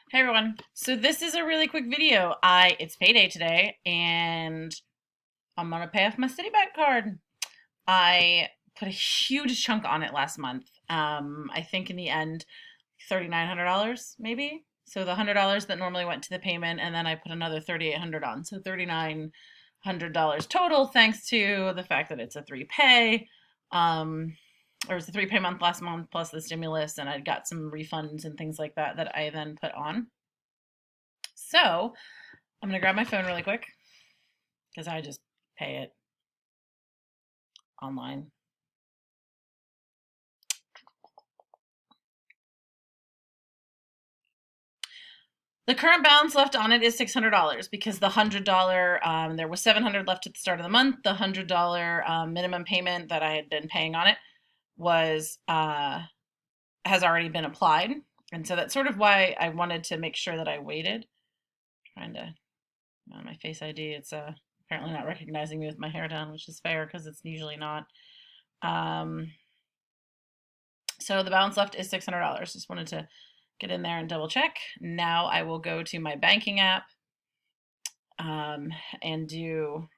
Hey everyone. So this is a really quick video. It's payday today and I'm gonna pay off my Citibank card. I put a huge chunk on it last month. I think in the end $3,900 maybe. So the $100 that normally went to the payment and then I put another 3,800 on. So $3,900 total thanks to the fact that it's a three pay. Or it was a three pay month last month plus the stimulus, and I'd got some refunds and things like that that I then put on. So I'm gonna grab my phone really quick because I just pay it online. The current balance left on it is $600 because the $100 there was $700 left at the start of the month. The $100 minimum payment that I had been paying on it was has already been applied, and so that's sort of why I wanted to make sure that I waited. Trying to on my Face ID, it's apparently not recognizing me with my hair down, which is fair because it's usually not. So the balance left is $600. Just wanted to get in there and double check. Now I will go to my banking app and do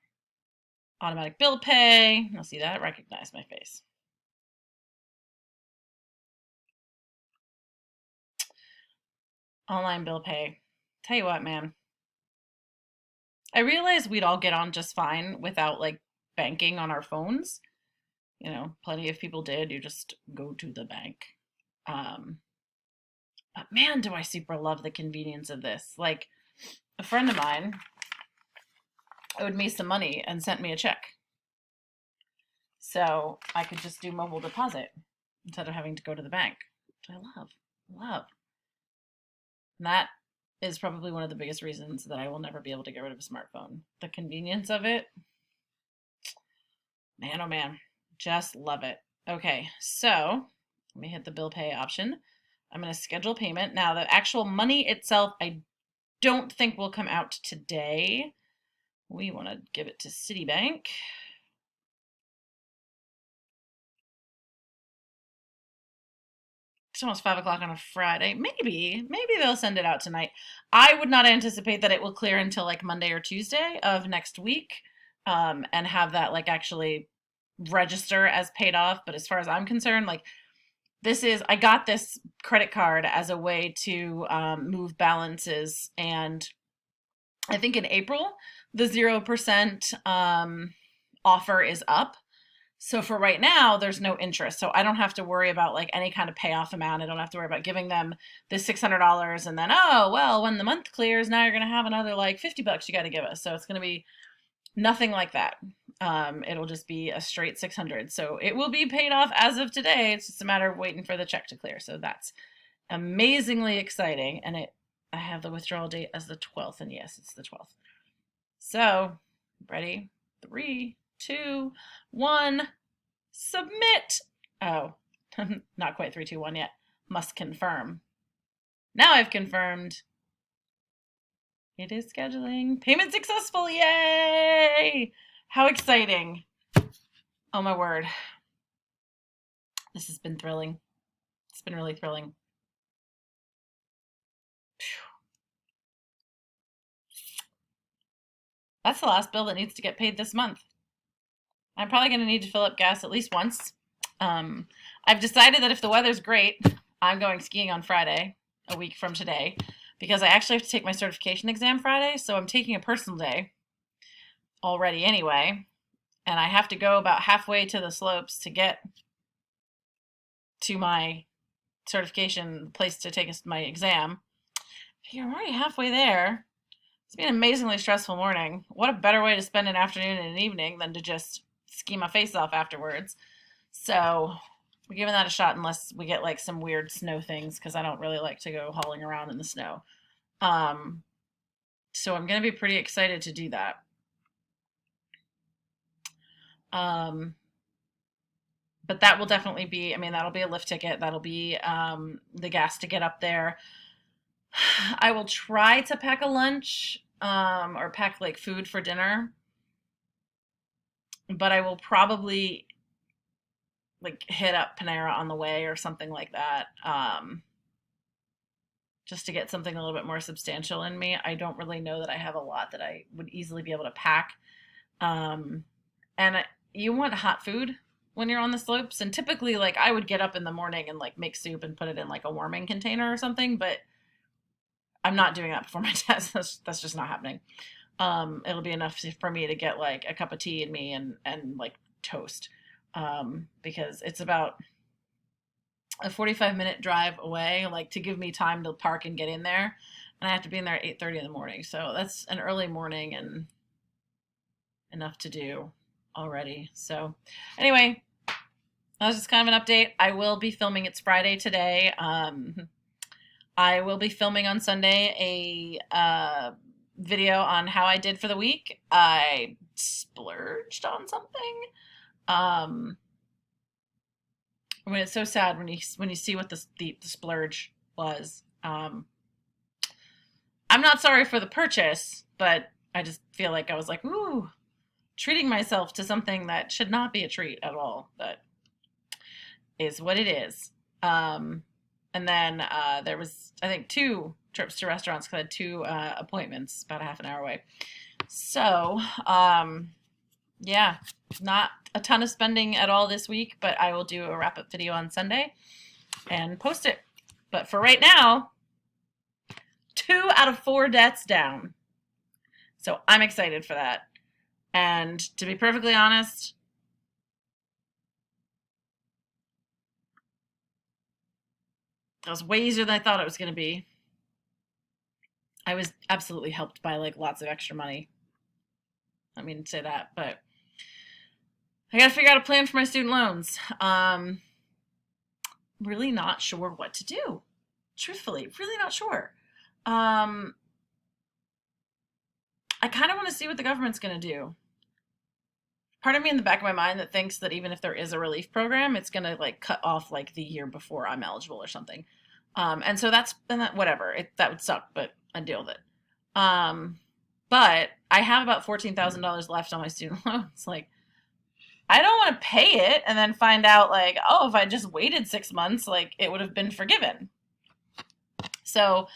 automatic bill pay. You'll see that, recognize my face. Online bill pay. Tell you what, man. I realized we'd all get on just fine without like banking on our phones. You know, plenty of people did. You just go to the bank. But man, do I super love the convenience of this. Like, a friend of mine owed me some money and sent me a check. So I could just do mobile deposit instead of having to go to the bank, which I love. And that is probably one of the biggest reasons that I will never be able to get rid of a smartphone. The convenience of it, man, oh man, just love it. Okay, so let me hit the bill pay option. I'm going to schedule payment. Now, the actual money itself, I don't think will come out today. We want to give it to Citibank. It's almost 5 o'clock on a Friday. Maybe they'll send it out tonight. I would not anticipate that it will clear until like Monday or Tuesday of next week, and have that like actually register as paid off. But as far as I'm concerned, like I got this credit card as a way to move balances, and I think in April the 0% offer is up. So for right now, there's no interest. So I don't have to worry about like any kind of payoff amount. I don't have to worry about giving them this $600 and then, oh, well, when the month clears, now you're going to have another like $50 you got to give us. So it's going to be nothing like that. It'll just be a straight 600. So it will be paid off as of today. It's just a matter of waiting for the check to clear. So that's amazingly exciting. And I have the withdrawal date as the 12th. And yes, it's the 12th. So ready? 3, 2, 1, submit. Oh, not quite 3, 2, 1 yet. Must confirm. Now I've confirmed. It is scheduling. Payment successful. Yay! How exciting. Oh my word. This has been thrilling. It's been really thrilling. That's the last bill that needs to get paid this month. I'm probably going to need to fill up gas at least once. I've decided that if the weather's great, I'm going skiing on Friday, a week from today, because I actually have to take my certification exam Friday, so I'm taking a personal day already anyway, and I have to go about halfway to the slopes to get to my certification place to take my exam. I'm already halfway there. It's been an amazingly stressful morning. What a better way to spend an afternoon and an evening than to just ski my face off afterwards. So we're giving that a shot unless we get like some weird snow things, because I don't really like to go hauling around in the snow. So I'm going to be pretty excited to do that. But that will definitely be, I mean, that'll be a lift ticket. That'll be the gas to get up there. I will try to pack a lunch or pack like food for dinner, but I will probably like hit up Panera on the way or something like that, just to get something a little bit more substantial in me. I don't really know that I have a lot that I would easily be able to pack. Um, and you want hot food when you're on the slopes. And typically, like, I would get up in the morning and like make soup and put it in like a warming container or something, but I'm not doing that before my test. That's just not happening. It'll be enough for me to get like a cup of tea in me and like toast. Because it's about a 45-minute drive away, like to give me time to park and get in there. And I have to be in there at 8:30 in the morning. So that's an early morning and enough to do already. So anyway, that was just kind of an update. I will be filming. It's Friday today. I will be filming on Sunday a video on how I did for the week. I splurged on something. I mean, it's so sad when you see what the splurge was. I'm not sorry for the purchase, but I just feel like I was like, ooh, treating myself to something that should not be a treat at all. But is what it is. And then there was, I think, 2 trips to restaurants because I had 2 appointments about a half an hour away. So, yeah, not a ton of spending at all this week, but I will do a wrap-up video on Sunday and post it. But for right now, 2 out of 4 debts down. So I'm excited for that. And to be perfectly honest, that was way easier than I thought it was going to be. I was absolutely helped by like lots of extra money. I mean, say that, but I got to figure out a plan for my student loans. Really not sure what to do. Truthfully, really not sure. I kind of want to see what the government's going to do. Part of me in the back of my mind that thinks that even if there is a relief program, it's going to like cut off like the year before I'm eligible or something. And so whatever. That would suck, but I deal with it. But I have about $14,000 left on my student loans. Like, I don't want to pay it and then find out like, oh, if I just waited 6 months, like it would have been forgiven. So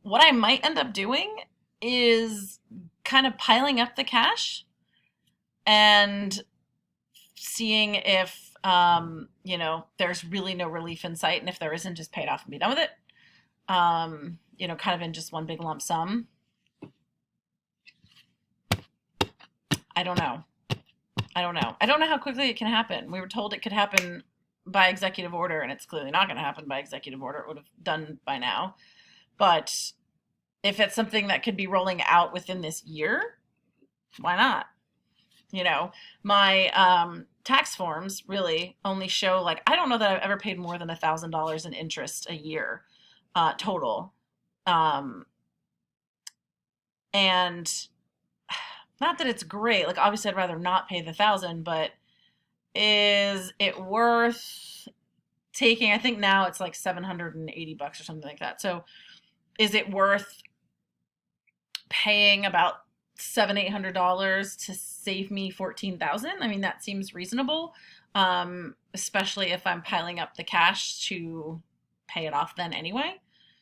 what I might end up doing is kind of piling up the cash and seeing if, there's really no relief in sight. And if there isn't, just pay it off and be done with it. Kind of in just one big lump sum. I don't know. I don't know how quickly it can happen. We were told it could happen by executive order, and it's clearly not going to happen by executive order. It would have done by now. But if it's something that could be rolling out within this year, why not? My tax forms really only show like, I don't know that I've ever paid more than $1,000 in interest a year total. And not that it's great. Like, obviously I'd rather not pay the 1,000, but is it worth taking? I think now it's like $780 or something like that. So is it worth paying about $700-800 to save me $14,000? I mean, that seems reasonable, especially if I'm piling up the cash to pay it off then anyway.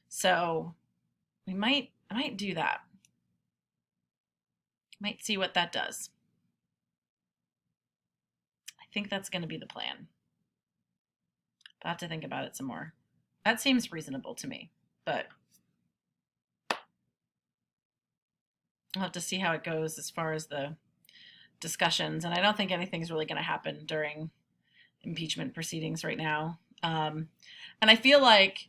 So I might do that. Might see what that does. I think that's going to be the plan. I'll have to think about it some more. That seems reasonable to me, but I'll have to see how it goes as far as the discussions. And I don't think anything's really going to happen during impeachment proceedings right now. And I feel like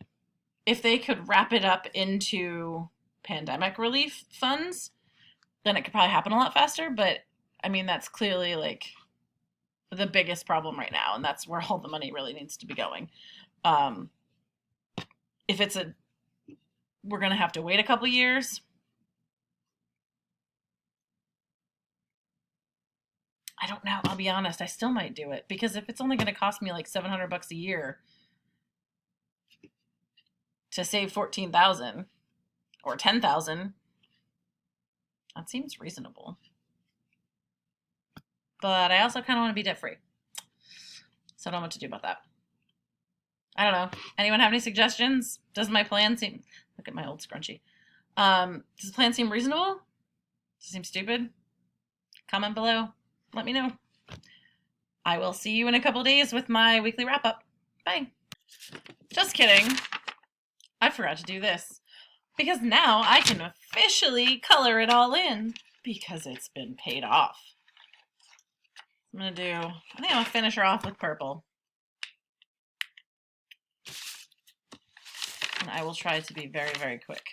if they could wrap it up into pandemic relief funds, then it could probably happen a lot faster. But I mean, that's clearly like the biggest problem right now. And that's where all the money really needs to be going. If we're going to have to wait a couple years, I don't know. I'll be honest. I still might do it because if it's only going to cost me like $700 a year to save 14,000 or 10,000, that seems reasonable. But I also kind of want to be debt free. So I don't know what to do about that. I don't know. Anyone have any suggestions? Does my plan seem Look at my old scrunchie. Does the plan seem reasonable? Does it seem stupid? Comment below. Let me know. I will see you in a couple days with my weekly wrap up. Bye. Just kidding. I forgot to do this. Because now I can officially color it all in because it's been paid off. I think I'm gonna finish her off with purple. And I will try to be very, very quick.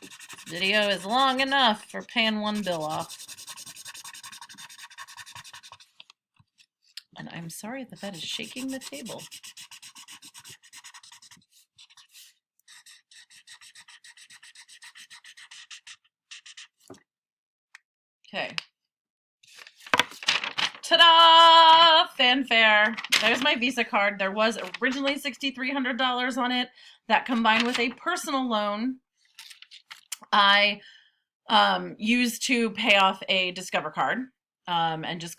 This video is long enough for paying one bill off. And I'm sorry that is shaking the table. Okay. Ta-da! Fanfare. There's my Visa card. There was originally $6,300 on it. That combined with a personal loan I used to pay off a Discover card, and just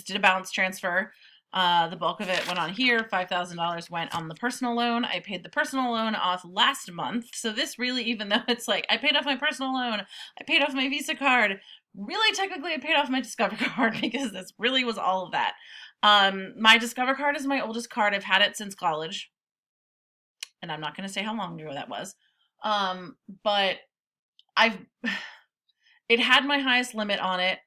did a balance transfer. The bulk of it went on here. $5,000 went on the personal loan. I paid the personal loan off last month. So this really, even though it's like I paid off my personal loan, I paid off my Visa card, really technically I paid off my Discover card because this really was all of that. My Discover card is my oldest card. I've had it since college. And I'm not going to say how long ago that was. But it had my highest limit on it.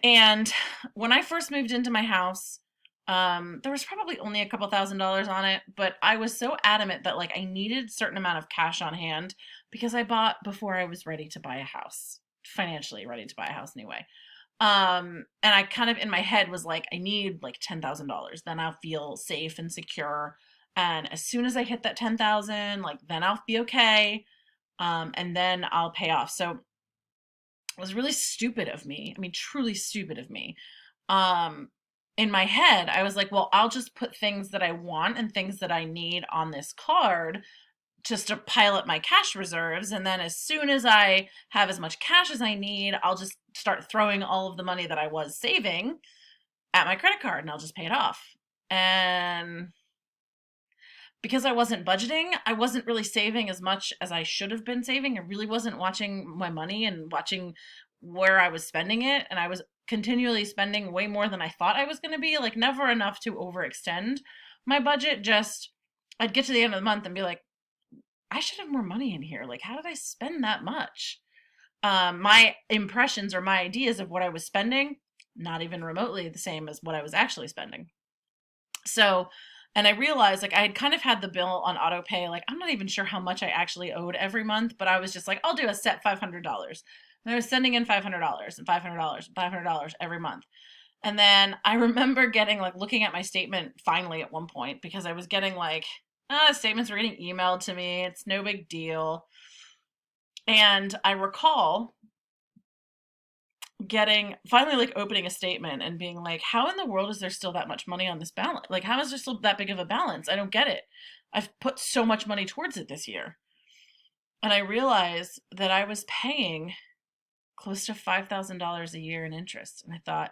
And when I first moved into my house, there was probably only a couple $1,000s on it, but I was so adamant that like I needed a certain amount of cash on hand because I bought before I was ready to buy a house, financially ready to buy a house anyway. And I kind of in my head was like, I need like $10,000, then I'll feel safe and secure. And as soon as I hit that 10,000, like then I'll be okay. And then I'll pay off. So it was really stupid of me. I mean, truly stupid of me. In my head, I was like, well, I'll just put things that I want and things that I need on this card just to pile up my cash reserves. And then as soon as I have as much cash as I need, I'll just start throwing all of the money that I was saving at my credit card and I'll just pay it off. And because I wasn't budgeting, I wasn't really saving as much as I should have been saving. I really wasn't watching my money and watching where I was spending it. And I was continually spending way more than I thought I was going to be, like never enough to overextend my budget. Just, I'd get to the end of the month and be like, I should have more money in here. Like, how did I spend that much? My impressions or my ideas of what I was spending, not even remotely the same as what I was actually spending. So, and I realized like I had kind of had the bill on auto pay. Like I'm not even sure how much I actually owed every month, but I was just like, I'll do a set $500. And I was sending in $500 and $500 and $500 every month. And then I remember getting like looking at my statement finally at one point because I was getting like, statements were getting emailed to me. It's no big deal. And I recall finally like opening a statement and being like, how in the world is there still that much money on this balance? Like, how is there still that big of a balance? I don't get it. I've put so much money towards it this year. And I realized that I was paying close to $5,000 a year in interest. And I thought,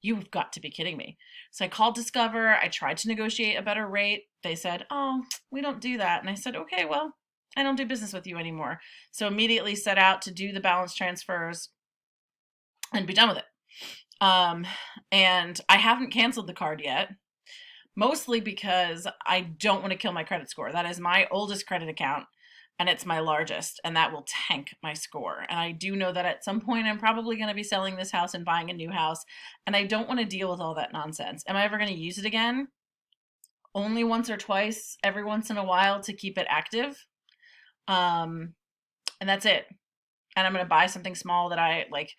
you've got to be kidding me. So I called Discover. I tried to negotiate a better rate. They said, oh, we don't do that. And I said, okay, well, I don't do business with you anymore. So immediately set out to do the balance transfers and be done with it. And I haven't canceled the card yet, mostly because I don't want to kill my credit score. That is my oldest credit account and it's my largest, and that will tank my score. And I do know that at some point I'm probably going to be selling this house and buying a new house, and I don't want to deal with all that nonsense. Am I ever going to use it again? Only once or twice every once in a while to keep it active. And that's it. And I'm going to buy something small that I like.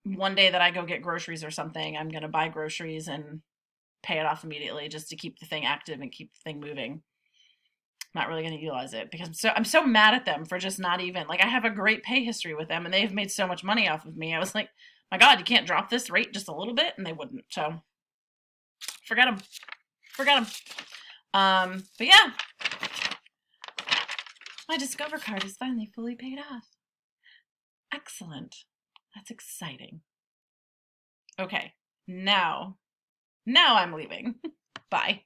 One day that I go get groceries or something, I'm going to buy groceries and pay it off immediately just to keep the thing active and keep the thing moving. I'm not really going to utilize it because I'm so mad at them for just not even, like I have a great pay history with them and they've made so much money off of me. I was like, my God, you can't drop this rate just a little bit? And they wouldn't. So forget them. But yeah, my Discover card is finally fully paid off. Excellent. That's exciting. Okay, now I'm leaving. Bye.